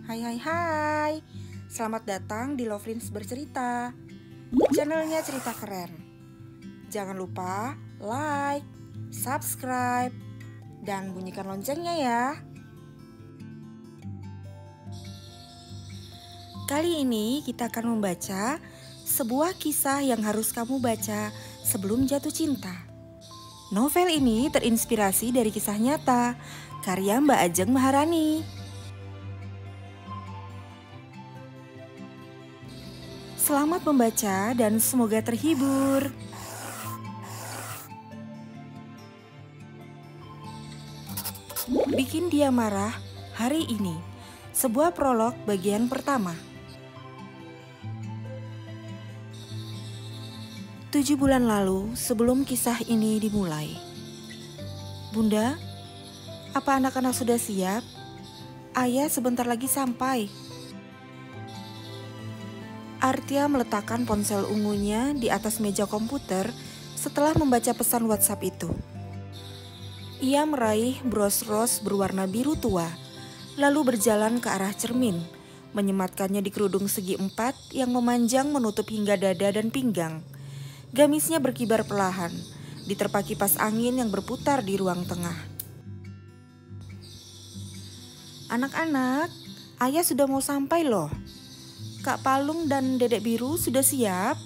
Hai hai hai, selamat datang di Lovelins Bercerita, channelnya cerita keren. Jangan lupa like, subscribe, dan bunyikan loncengnya ya. Kali ini kita akan membaca sebuah kisah yang harus kamu baca sebelum jatuh cinta. Novel ini terinspirasi dari kisah nyata, karya Mbak Ajeng Maharani. Selamat membaca dan semoga terhibur. Bikin dia marah hari ini. Sebuah prolog bagian pertama. 7 bulan lalu sebelum kisah ini dimulai. Bunda, apa anak-anak sudah siap? Ayah sebentar lagi sampai. Artia meletakkan ponsel ungunya di atas meja komputer setelah membaca pesan WhatsApp itu. Ia meraih bros ros berwarna biru tua, lalu berjalan ke arah cermin, menyematkannya di kerudung segi 4 yang memanjang menutup hingga dada dan pinggang. Gamisnya berkibar perlahan, diterpa kipas angin yang berputar di ruang tengah. Anak-anak, ayah sudah mau sampai loh. Kak Palung dan Dedek Biru sudah siap?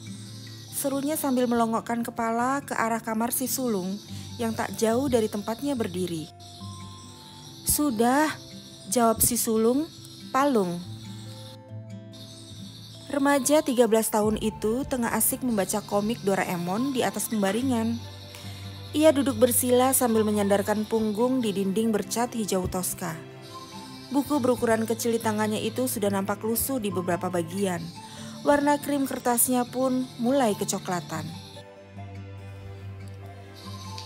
Serunya sambil melongokkan kepala ke arah kamar si sulung yang tak jauh dari tempatnya berdiri. Sudah, jawab si sulung, Palung. Remaja 13 tahun itu tengah asik membaca komik Doraemon di atas pembaringan. Ia duduk bersila sambil menyandarkan punggung di dinding bercat hijau toska. Buku berukuran kecil di tangannya itu sudah nampak lusuh di beberapa bagian. Warna krim kertasnya pun mulai kecoklatan.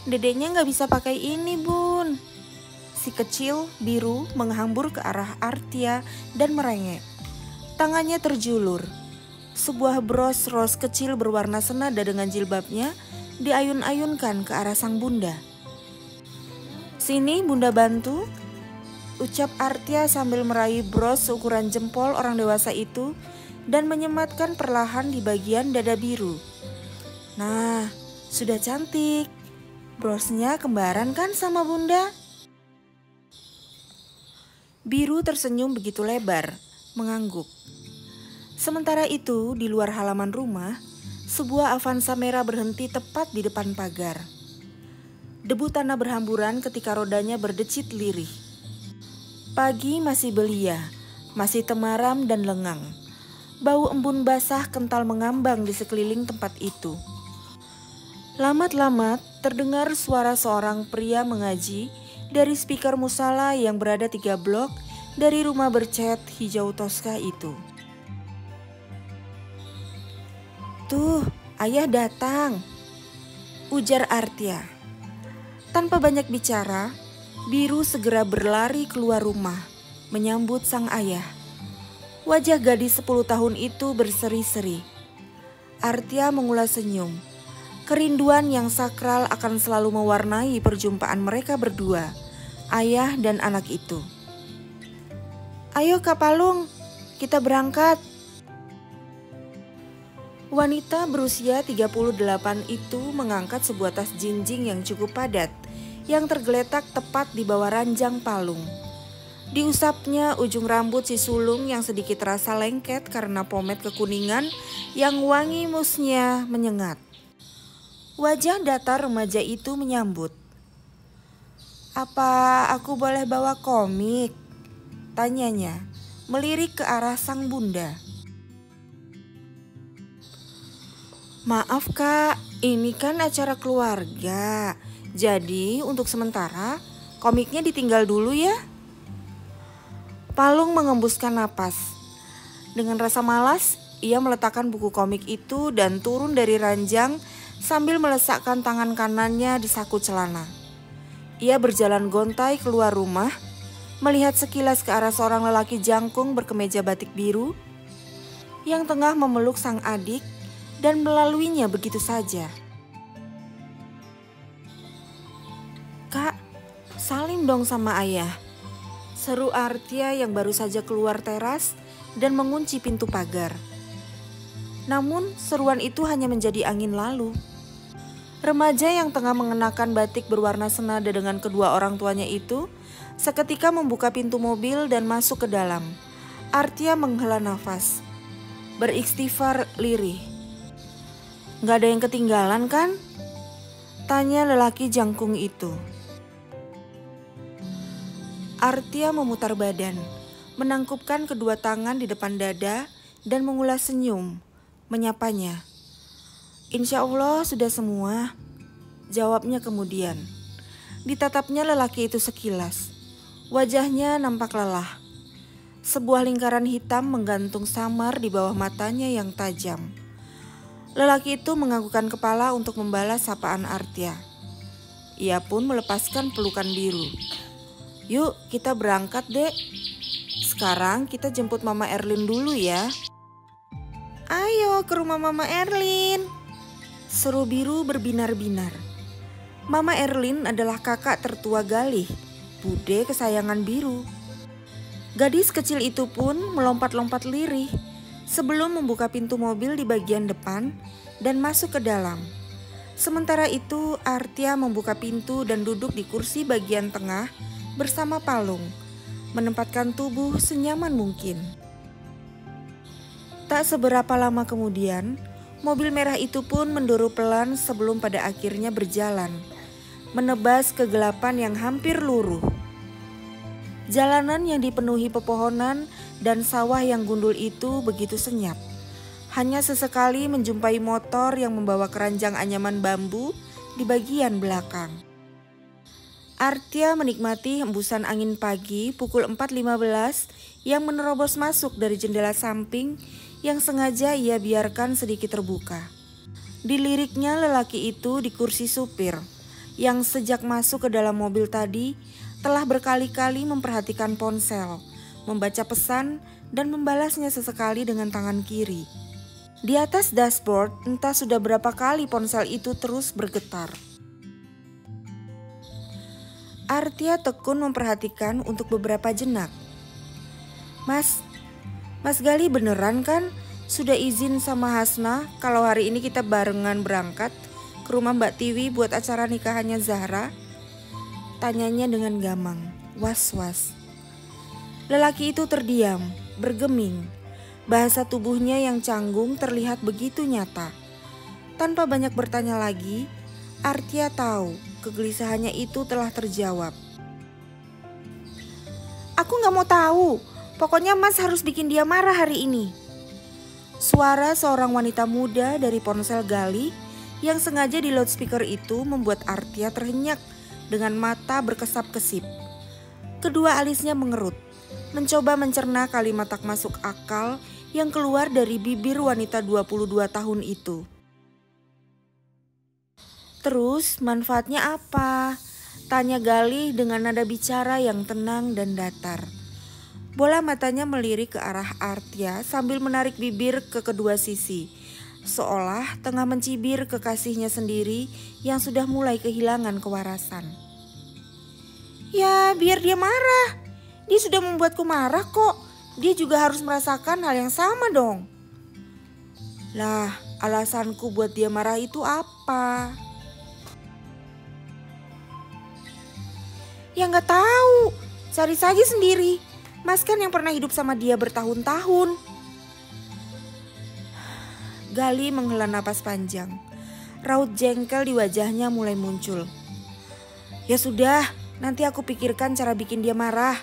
Dedeknya gak bisa pakai ini, Bun. Si kecil biru menghambur ke arah Artia dan merengek. Tangannya terjulur. Sebuah bros ros kecil berwarna senada dengan jilbabnya diayun-ayunkan ke arah sang bunda. Sini bunda bantu, ucap Artia sambil meraih bros ukuran jempol orang dewasa itu dan menyematkan perlahan di bagian dada biru. Nah, sudah cantik. Brosnya kembaran kan sama bunda? Biru tersenyum begitu lebar, mengangguk. Sementara itu, di luar halaman rumah, sebuah Avanza merah berhenti tepat di depan pagar. Debu tanah berhamburan ketika rodanya berdecit lirih. Pagi masih belia, masih temaram dan lengang. Bau embun basah kental mengambang di sekeliling tempat itu. Lamat-lamat terdengar suara seorang pria mengaji dari speaker musala yang berada 3 blok dari rumah bercat hijau toska itu. Tuh, ayah datang, ujar Artia. Tanpa banyak bicara, Biru segera berlari keluar rumah, menyambut sang ayah. Wajah gadis 10 tahun itu berseri-seri. Artia mengulas senyum. Kerinduan yang sakral akan selalu mewarnai perjumpaan mereka berdua, ayah dan anak itu. Ayo Kak Palung, kita berangkat. Wanita berusia 38 itu mengangkat sebuah tas jinjing yang cukup padat, yang tergeletak tepat di bawah ranjang palung. Diusapnya ujung rambut si sulung yang sedikit terasa lengket karena pomade kekuningan yang wangi musnya menyengat. Wajah datar remaja itu menyambut. Apa aku boleh bawa komik? Tanyanya, melirik ke arah sang bunda. Maaf kak, ini kan acara keluarga. Jadi untuk sementara komiknya ditinggal dulu ya. Palung mengembuskan napas. Dengan rasa malas, ia meletakkan buku komik itu dan turun dari ranjang sambil meletakkan tangan kanannya di saku celana. Ia berjalan gontai keluar rumah, melihat sekilas ke arah seorang lelaki jangkung berkemeja batik biru yang tengah memeluk sang adik dan melaluinya begitu saja. Kak, salim dong sama ayah. Seru Artia yang baru saja keluar teras dan mengunci pintu pagar. Namun seruan itu hanya menjadi angin lalu. Remaja yang tengah mengenakan batik berwarna senada dengan kedua orang tuanya itu seketika membuka pintu mobil dan masuk ke dalam. Artia menghela nafas, beristighfar lirih. "Gak ada yang ketinggalan kan?" tanya lelaki jangkung itu. Artia memutar badan, menangkupkan kedua tangan di depan dada dan mengulas senyum, menyapanya. "Insya Allah sudah semua," jawabnya kemudian. Ditatapnya lelaki itu sekilas. Wajahnya nampak lelah. Sebuah lingkaran hitam menggantung samar di bawah matanya yang tajam. Lelaki itu menganggukkan kepala untuk membalas sapaan Artia. Ia pun melepaskan pelukan biru. "Yuk kita berangkat, Dek. Sekarang kita jemput Mama Erlin dulu ya." "Ayo ke rumah Mama Erlin," seru biru berbinar-binar. Mama Erlin adalah kakak tertua Galih, bude kesayangan biru. Gadis kecil itu pun melompat-lompat lirih sebelum membuka pintu mobil di bagian depan dan masuk ke dalam. Sementara itu Artia membuka pintu dan duduk di kursi bagian tengah bersama Palung, menempatkan tubuh senyaman mungkin. Tak seberapa lama kemudian, mobil merah itu pun mendoro pelan sebelum pada akhirnya berjalan, menebas kegelapan yang hampir luruh. Jalanan yang dipenuhi pepohonan dan sawah yang gundul itu begitu senyap. Hanya sesekali menjumpai motor yang membawa keranjang anyaman bambu di bagian belakang. Artia menikmati hembusan angin pagi pukul 4.15 yang menerobos masuk dari jendela samping yang sengaja ia biarkan sedikit terbuka. Diliriknya lelaki itu di kursi supir yang sejak masuk ke dalam mobil tadi telah berkali-kali memperhatikan ponsel, membaca pesan dan membalasnya sesekali dengan tangan kiri. Di atas dashboard entah sudah berapa kali ponsel itu terus bergetar. Artia tekun memperhatikan untuk beberapa jenak. Mas Gali beneran kan sudah izin sama Hasna kalau hari ini kita barengan berangkat ke rumah Mbak Tiwi buat acara nikahannya Zahra?" tanyanya dengan gamang, was-was. Lelaki itu terdiam, bergeming. Bahasa tubuhnya yang canggung terlihat begitu nyata. Tanpa banyak bertanya lagi, Artia tahu kegelisahannya itu telah terjawab. "Aku gak mau tahu, pokoknya Mas harus bikin dia marah hari ini." Suara seorang wanita muda dari ponsel Gali yang sengaja di loudspeaker itu membuat Artia terhenyak dengan mata berkesap-kesip. Kedua alisnya mengerut, mencoba mencerna kalimat tak masuk akal yang keluar dari bibir wanita 22 tahun itu. "Terus manfaatnya apa?" tanya Galih dengan nada bicara yang tenang dan datar. Bola matanya melirik ke arah Artia sambil menarik bibir ke kedua sisi, seolah tengah mencibir kekasihnya sendiri yang sudah mulai kehilangan kewarasan. "Ya biar dia marah, dia sudah membuatku marah kok, dia juga harus merasakan hal yang sama dong." "Lah, alasanku buat dia marah itu apa?" "Ya gak tahu, cari saja sendiri. Mas kan yang pernah hidup sama dia bertahun-tahun." Gali menghela napas panjang. Raut jengkel di wajahnya mulai muncul. "Ya sudah, nanti aku pikirkan cara bikin dia marah,"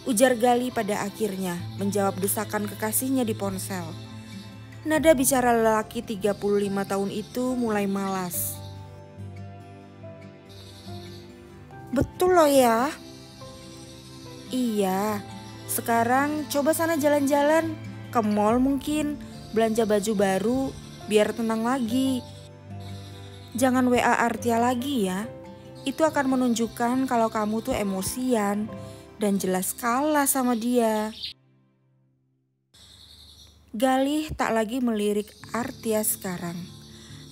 ujar Gali pada akhirnya menjawab desakan kekasihnya di ponsel. Nada bicara lelaki 35 tahun itu mulai malas. "Betul loh ya." "Iya, sekarang coba sana jalan-jalan, ke mall mungkin, belanja baju baru, biar tenang lagi. Jangan WA Artia lagi ya, itu akan menunjukkan kalau kamu tuh emosian dan jelas kalah sama dia." Galih tak lagi melirik Artia sekarang.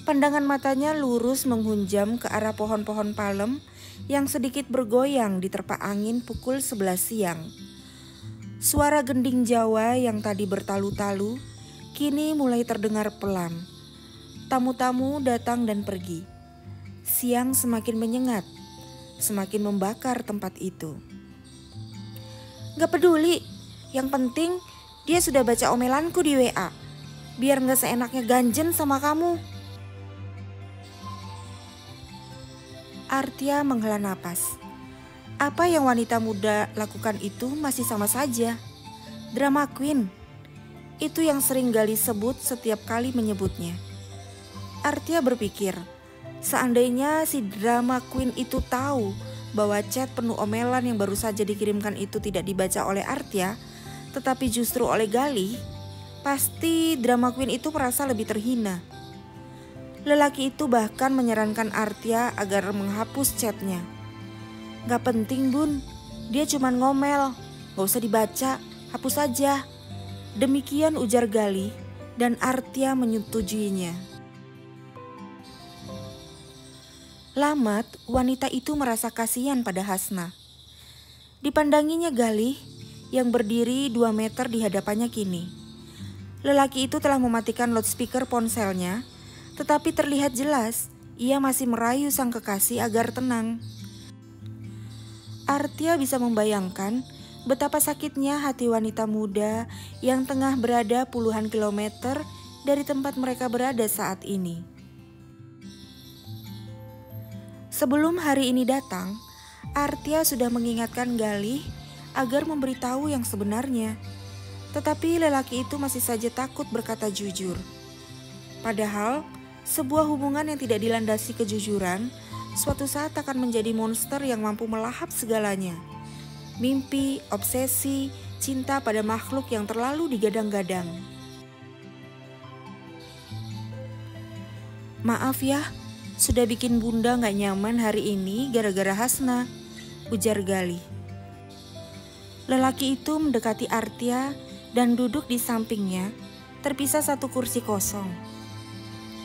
Pandangan matanya lurus menghunjam ke arah pohon-pohon palem yang sedikit bergoyang diterpa angin pukul 11 siang. Suara gending Jawa yang tadi bertalu-talu kini mulai terdengar pelan. Tamu-tamu datang dan pergi. Siang semakin menyengat, semakin membakar tempat itu. Gak peduli, yang penting dia sudah baca omelanku di WA. Biar gak seenaknya ganjen sama kamu. Artia menghela napas. Apa yang wanita muda lakukan itu masih sama saja. Drama queen. Itu yang sering Galih sebut setiap kali menyebutnya. Artia berpikir, seandainya si drama queen itu tahu bahwa chat penuh omelan yang baru saja dikirimkan itu tidak dibaca oleh Artia, tetapi justru oleh Galih, pasti drama queen itu merasa lebih terhina. Lelaki itu bahkan menyarankan Artia agar menghapus chatnya. Gak penting bun, dia cuma ngomel, gak usah dibaca, hapus saja. Demikian ujar Galih dan Artia menyetujuinya. Lamat, wanita itu merasa kasihan pada Hasna. Dipandanginya Galih yang berdiri 2 meter di hadapannya kini. Lelaki itu telah mematikan loudspeaker ponselnya, tetapi terlihat jelas ia masih merayu sang kekasih agar tenang. Artia bisa membayangkan betapa sakitnya hati wanita muda yang tengah berada puluhan kilometer dari tempat mereka berada saat ini. Sebelum hari ini datang, Artia sudah mengingatkan Galih agar memberitahu yang sebenarnya. Tetapi lelaki itu masih saja takut berkata jujur. Padahal sebuah hubungan yang tidak dilandasi kejujuran suatu saat akan menjadi monster yang mampu melahap segalanya. Mimpi, obsesi, cinta pada makhluk yang terlalu digadang-gadang. Maaf ya, sudah bikin bunda gak nyaman hari ini gara-gara Hasna, ujar Galih. Lelaki itu mendekati Artia dan duduk di sampingnya, terpisah satu kursi kosong.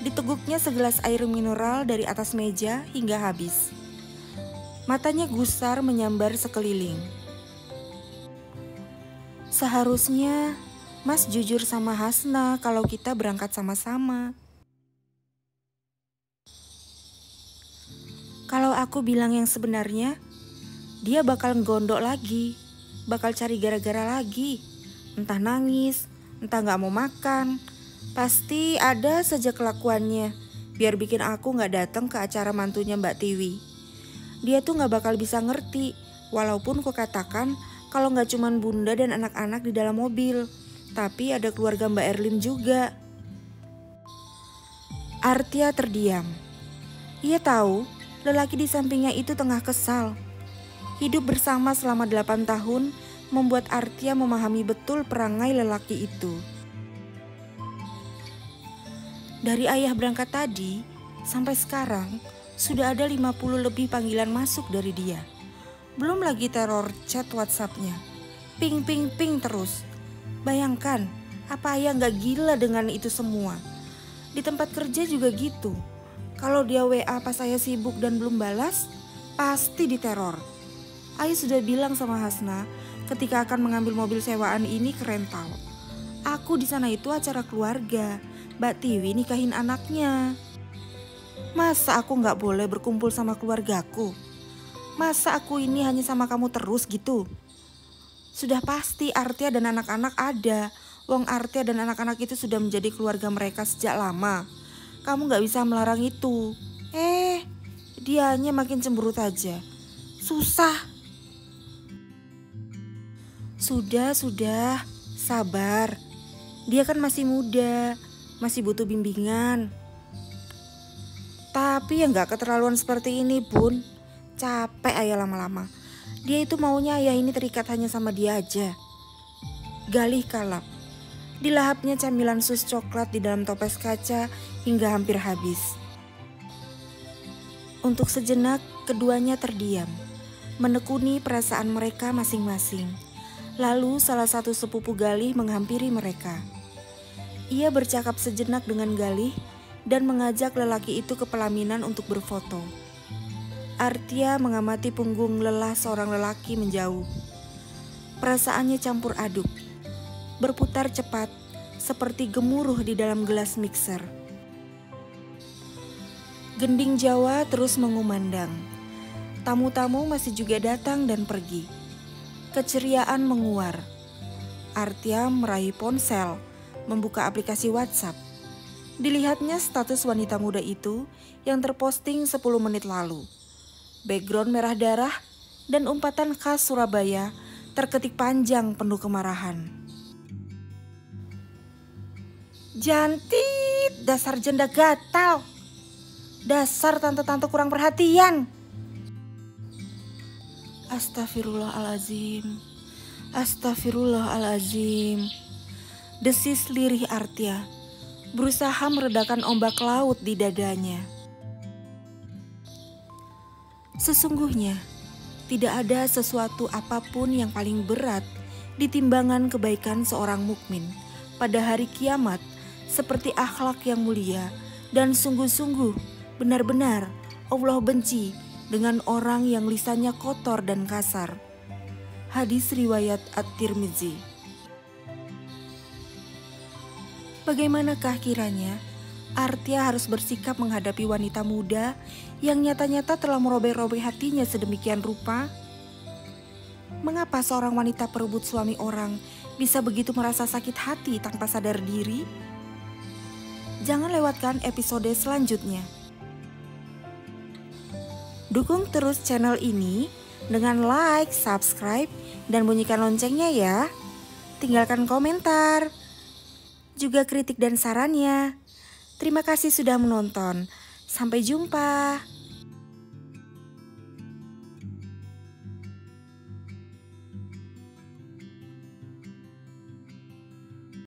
Diteguknya segelas air mineral dari atas meja hingga habis. Matanya gusar menyambar sekeliling. Seharusnya Mas jujur sama Hasna kalau kita berangkat sama-sama. Kalau aku bilang yang sebenarnya, dia bakal gondok lagi, bakal cari gara-gara lagi. Entah nangis, entah gak mau makan. Pasti ada saja kelakuannya biar bikin aku gak datang ke acara mantunya Mbak Tiwi. Dia tuh gak bakal bisa ngerti, walaupun ku katakan kalau gak cuman bunda dan anak-anak di dalam mobil, tapi ada keluarga Mbak Erlin juga. Artia terdiam. Ia tahu lelaki di sampingnya itu tengah kesal. Hidup bersama selama 8 tahun membuat Artia memahami betul perangai lelaki itu. Dari ayah berangkat tadi sampai sekarang sudah ada 50 lebih panggilan masuk dari dia. Belum lagi teror chat WhatsApp-nya. Ping ping ping terus. Bayangkan, apa ayah gak gila dengan itu semua? Di tempat kerja juga gitu. Kalau dia WA pas saya sibuk dan belum balas, pasti diteror. Ayah sudah bilang sama Hasna ketika akan mengambil mobil sewaan ini ke rental. Aku di sana itu acara keluarga. Mbak Tiwi nikahin anaknya. Masa aku gak boleh berkumpul sama keluargaku? Masa aku ini hanya sama kamu terus gitu? Sudah pasti Artia dan anak-anak ada. Wong Artia dan anak-anak itu sudah menjadi keluarga mereka sejak lama. Kamu gak bisa melarang itu. Dianya makin cemberut aja. Susah. Sudah, sabar. Dia kan masih muda. Masih butuh bimbingan. Tapi ya gak keterlaluan seperti ini bun. Capek ayah lama-lama. Dia itu maunya ayah ini terikat hanya sama dia aja. Galih kalap. Dilahapnya camilan sus coklat di dalam toples kaca hingga hampir habis. Untuk sejenak keduanya terdiam, menekuni perasaan mereka masing-masing. Lalu salah satu sepupu Galih menghampiri mereka. Ia bercakap sejenak dengan Galih dan mengajak lelaki itu ke pelaminan untuk berfoto. Artia mengamati punggung lelah seorang lelaki menjauh. Perasaannya campur aduk, berputar cepat seperti gemuruh di dalam gelas mixer. Gending Jawa terus mengumandang. Tamu-tamu masih juga datang dan pergi. Keceriaan menguar. Artia meraih ponsel, membuka aplikasi WhatsApp. Dilihatnya status wanita muda itu yang terposting 10 menit lalu. Background merah darah dan umpatan khas Surabaya terketik panjang penuh kemarahan. Jantit, dasar janda gatal. Dasar tante-tante kurang perhatian. Astagfirullahalazim. Astagfirullahalazim. Desis lirih Artia, berusaha meredakan ombak laut di dadanya. Sesungguhnya, tidak ada sesuatu apapun yang paling berat di timbangan kebaikan seorang mukmin pada hari kiamat seperti akhlak yang mulia dan sungguh-sungguh benar-benar Allah benci dengan orang yang lisannya kotor dan kasar. Hadis riwayat At-Tirmidzi. Bagaimanakah kiranya Artia harus bersikap menghadapi wanita muda yang nyata-nyata telah merobek-robek hatinya sedemikian rupa? Mengapa seorang wanita perebut suami orang bisa begitu merasa sakit hati tanpa sadar diri? Jangan lewatkan episode selanjutnya. Dukung terus channel ini dengan like, subscribe, dan bunyikan loncengnya ya. Tinggalkan komentar, juga kritik dan sarannya. Terima kasih sudah menonton. Sampai jumpa.